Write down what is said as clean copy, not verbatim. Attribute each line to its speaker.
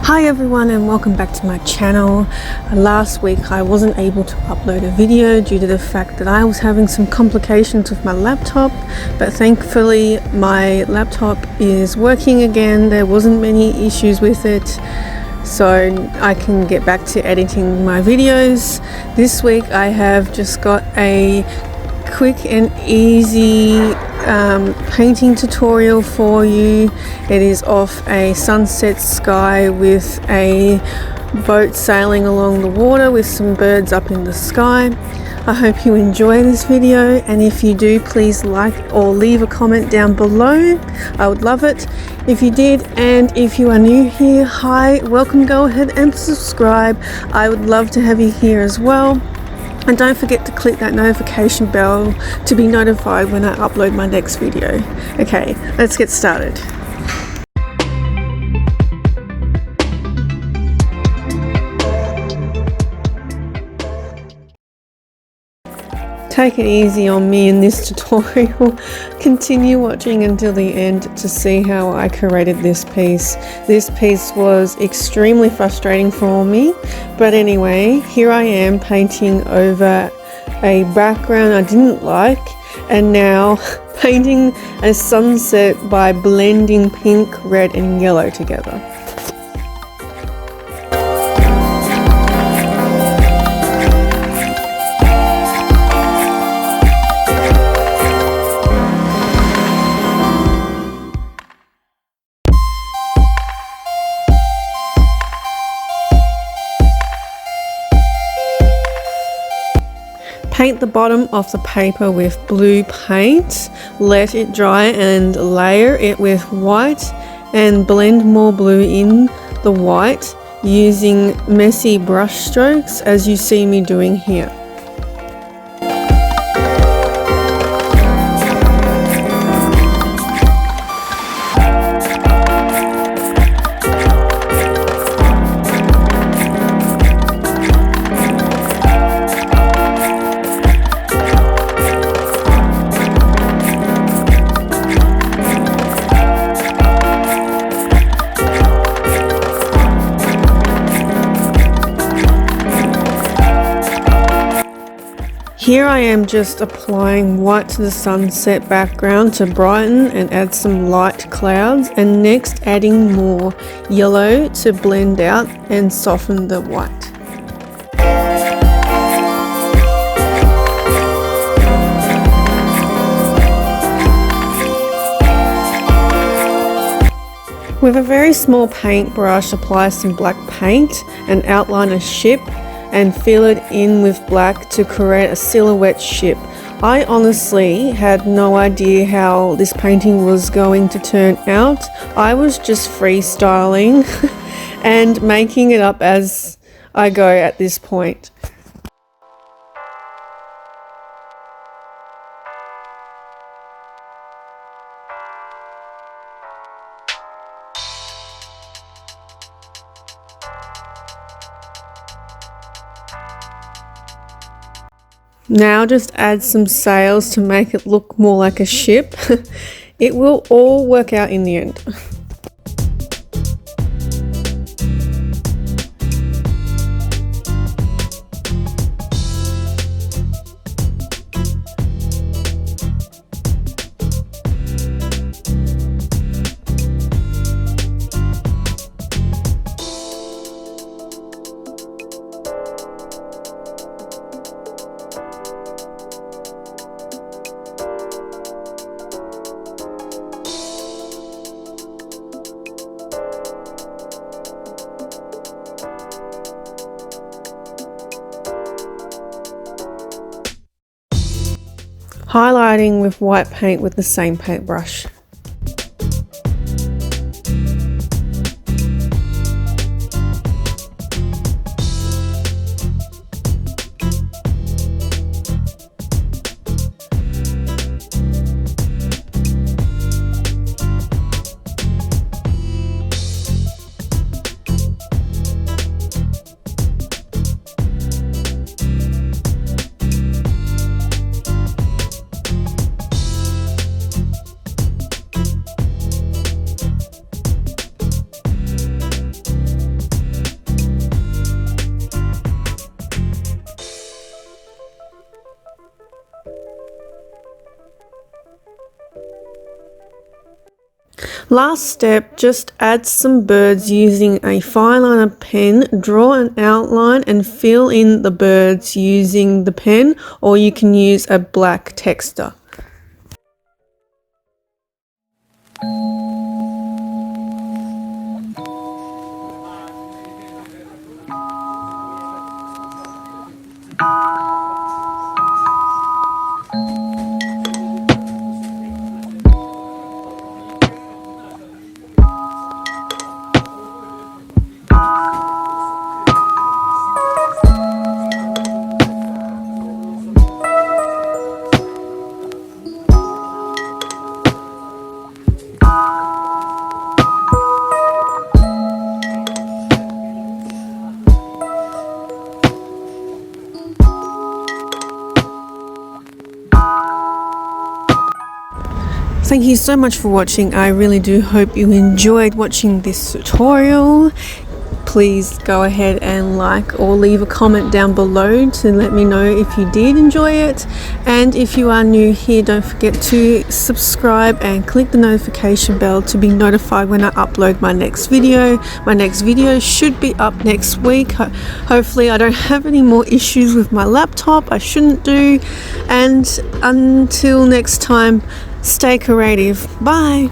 Speaker 1: Hi everyone and welcome back to my channel. Last week I wasn't able to upload a video due to the fact that I was having some complications with my laptop, but thankfully my laptop is working again. There wasn't many issues with it, so I can get back to editing my videos. This week I have just got a quick and easy painting tutorial for you. It is of a sunset sky with a boat sailing along the water with some birds up in the sky. I hope you enjoy this video, and if you do, please like or leave a comment down below. I would love it if you did. And if you are new here, hi, welcome. Go ahead and subscribe. I would love to have you here as well. And don't forget to click that notification bell to be notified when I upload my next video. Okay, let's get started. Take it easy on me in this tutorial. Continue watching until the end to see how I created this piece. This piece was extremely frustrating for me, but anyway, here I am painting over a background I didn't like, and now painting a sunset by blending pink, red and yellow together. Paint the bottom of the paper with blue paint, let it dry and layer it with white, and blend more blue in the white using messy brush strokes as you see me doing here. Here I am just applying white to the sunset background to brighten and add some light clouds, and next adding more yellow to blend out and soften the white. With a very small paintbrush, apply some black paint and outline a ship and fill it in with black to create a silhouette ship. I honestly had no idea how this painting was going to turn out. I was just freestyling and making it up as I go at this point. Now just add some sails to make it look more like a ship. It will all work out in the end. Highlighting with white paint with the same paintbrush. Last step, just add some birds using a fineliner pen, draw an outline and fill in the birds using the pen, or you can use a black texter. Thank you so much for watching. I really do hope you enjoyed watching this tutorial. Please go ahead and like or leave a comment down below to let me know if you did enjoy it. And if you are new here, don't forget to subscribe and click the notification bell to be notified when I upload my next video. My next video should be up next week. Hopefully I don't have any more issues with my laptop. I shouldn't do. And until next time, stay creative. Bye.